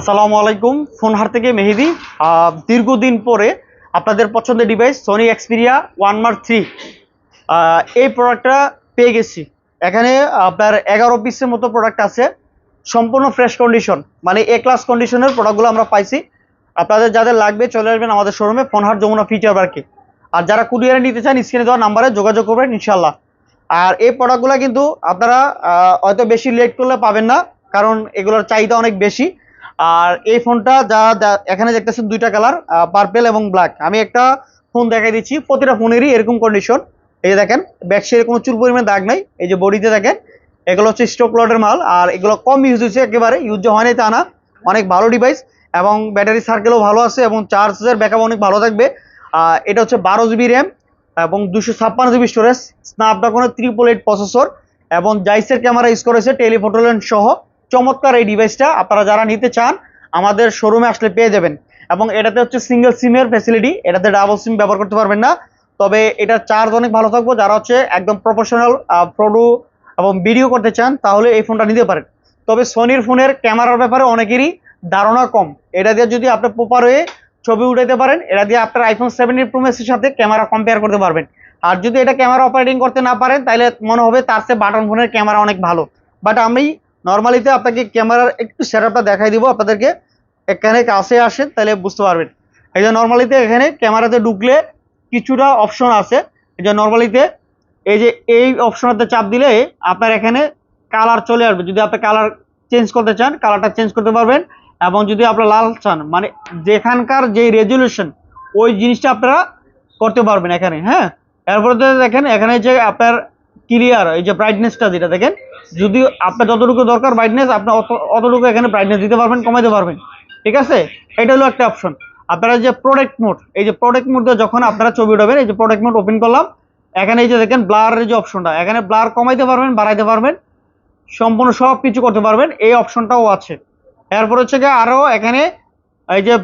আসসালামু আলাইকুম। ফোনহার থেকে মেহেদি। দীর্ঘদিন পরে আপনাদের পছন্দের ডিভাইস সনি এক্সপিরিয়া 1 মার্ক 3 এই প্রোডাক্টটা পেয়ে গেছি। এখানে আপনার 11 পিসের মতো প্রোডাক্ট আছে, সম্পূর্ণ ফ্রেশ কন্ডিশন, মানে এ ক্লাস কন্ডিশনের প্রোডাক্টগুলো আমরা পাইছি। আপনাদের যাদের লাগবে চলে আসবেন আমাদের শোরুমে, ফোনহার যমুনা ফিচার পার্কে। আর যারা কুরিয়ারে নিতে চান স্ক্রিনে দেওয়া নাম্বারে যোগাযোগ করবেন ইনশাল্লাহ। আর এই প্রোডাক্টগুলো কিন্তু আপনারা হয়তো বেশি লেট করলে পাবেন না, কারণ এগুলোর চাহিদা অনেক বেশি। আর এই ফোনটা এখানে দেখতেছেন দুইটা কালার, পার্পেল এবং ব্ল্যাক। আমি একটা ফোন দেখাই দিচ্ছি, প্রতিটা ফোনেরই এরকম কন্ডিশন। এই যে দেখেন, ব্যাক সাইডে কোনো চুল পরিমাণ দাগ নাই। এই যে বডিতে দেখেন, এগুলো হচ্ছে স্টক লটের মাল। আর এগুলো কম ইউজ হয়েছে, একেবারে ইউজ হয় নাই তা না, অনেক ভালো ডিভাইস। এবং ব্যাটারি সার্কেলও ভালো আছে এবং চার্জের ব্যাকআপ অনেক ভালো থাকবে। এটা হচ্ছে 12 জিবি র্যাম এবং 256 জিবি স্টোরেজ, স্ন্যাপড্রাগনের 888 প্রসেসর এবং জাইসের ক্যামেরা ইউজ করেছে, টেলিফোটো লেন্স সহ। চমৎকার এই ডিভাইসটা, আপনারা যারা নিতে চান আমাদের শোরুমে আসলে পেয়ে যাবেন। এবং এটাতে হচ্ছে সিঙ্গেল সিমের ফ্যাসিলিটি, এটাতে ডাবল সিম ব্যবহার করতে পারবেন না। তবে এটার চার্জ অনেক ভালো থাকবে। যারা হচ্ছে একদম প্রফেশনাল ফটো এবং ভিডিও করতে চান তাহলে এই ফোনটা নিতে পারেন। তবে সনির ফোনের ক্যামেরার ব্যাপারে অনেকেরই ধারণা কম। এটা দিয়ে যদি আপনি প্রপার হয়ে ছবি উঠাইতে পারেন, এটা দিয়ে আপনার আইফোন 17 প্রো ম্যাক্সের সাথে ক্যামেরা কম্পেয়ার করতে পারবেন। আর যদি এটা ক্যামেরা অপারেটিং করতে না পারেন তাহলে মনে হবে তার চেয়ে বাটন ফোনের ক্যামেরা অনেক ভালো। বাট আমি নর্মালিতে আপনাকে ক্যামেরার একটু সেটআপটা দেখাই দিব আপনাদেরকে। এখানে কাছে আসেন তাহলে বুঝতে পারবেন। এই যে নর্মালিতে এখানে ক্যামেরাতে ঢুকলে কিছুটা অপশন আছে। এই যে নর্মালিতে এই অপশনটাতে চাপ দিলে আপনার এখানে কালার চলে আসবে। যদি আপনি কালার চেঞ্জ করতে চান কালারটা চেঞ্জ করতে পারবেন। এবং যদি আপনারা লাল চান, মানে যেখানকার যে রেজলিউশন ওই জিনিসটা আপনারা করতে পারবেন এখানে। হ্যাঁ, এরপরে দেখেন এখানে যে আপনার ক্লিয়ার, এই যে ব্রাইটনেসটা যেটা দেখেন, যদি আপনার যতটুকু দরকার ব্রাইটনেস আপনি অতটুকু এখানে ব্রাইটনেস দিতে পারবেন, কমাইতে পারবেন। ঠিক আছে, এটা হলো একটা অপশন। আপনারা যে প্রোডাক্ট মোড, এই যে প্রোডাক্ট মোডে যখন আপনারা ছবি উঠাবেন, এই যে প্রোডাক্ট মোড ওপেন করলাম, এখানে এই যে দেখেন ব্লারের যে অপশনটা, এখানে ব্লার কমাইতে পারবেন, বাড়াইতে পারবেন, সম্পূর্ণ সব কিছু করতে পারবেন। এই অপশনটাও আছে। এরপর হচ্ছে গিয়ে আরো এখানে এই যে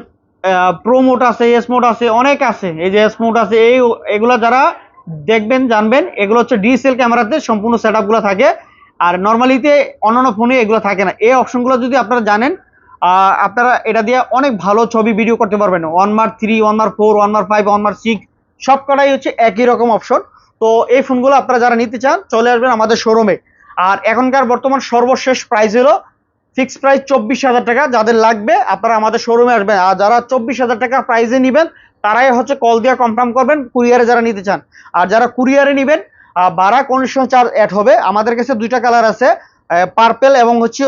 প্রো মোড আছে, এস মোড আছে, অনেক আছে। এই যে এস মোড আছে, এগুলা যারা দেখবেন জানবেন, এগুলো হচ্ছে ডিএসএল ক্যামেরাতে সম্পূর্ণ সেট গুলো থাকে। আর নর্মালিতে অন্যান্য ফোনে এগুলো থাকে না। এই অপশনগুলো যদি আপনারা জানেন, আপনারা এটা দিয়ে অনেক ভালো ছবি ভিডিও করতে পারবেন। 1 মার্ক 3, 1 মার্ক 4, 1 মার্ক 5, 1 মার্ক 6 সব কটাই হচ্ছে একই রকম অপশন। তো এই ফোনগুলো আপনারা যারা নিতে চান চলে আসবেন আমাদের শোরুমে। আর এখনকার বর্তমান সর্বশেষ প্রাইস হলো ফিক্সড প্রাইস 24,000 টাকা। যাদের লাগবে আপনারা আমাদের শোরুমে আসবেন। আর যারা 24,000 টাকা প্রাইসে নেবেন তারাই হচ্ছে কল দিয়ে কনফার্ম করবেন কুরিয়ারে যারা নিতে চান। আর যারা কুরিয়ারে নেবেন ভাড়া কন্ডিশন চার্জ অ্যাড হবে। আমাদের কাছে দুইটা কালার আছে, পার্পেল এবং হচ্ছে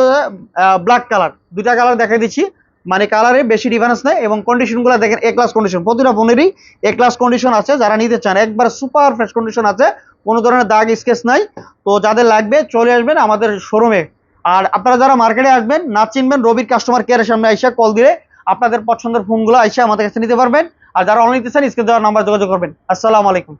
ব্ল্যাক কালার। দুইটা কালার দেখাই দিচ্ছি, মানে কালারে বেশি ডিফারেন্স নেই। এবং কন্ডিশনগুলো দেখেন এ ক্লাস কন্ডিশন, প্রতিটা ফোনেরই এ ক্লাস কন্ডিশন আছে। যারা নিতে চান একবার সুপার ফ্রেশ কন্ডিশন আছে, কোনো ধরনের দাগ স্কেচ নাই। তো যাদের লাগবে চলে আসবেন আমাদের শোরুমে। আর আপনারা যারা মার্কেটে আসবেন না চিনবেন, রবির কাস্টমার কেয়ারের সামনে আইসা কল দিলে আপনাদের পছন্দের ফোনগুলো আইসা আমাদের কাছে নিতে পারবেন। আর যারা অনলাইন নিতে চান স্ক্রিনে দেওয়া নাম্বার যোগাযোগ করবেন। আসসালামু আলাইকুম।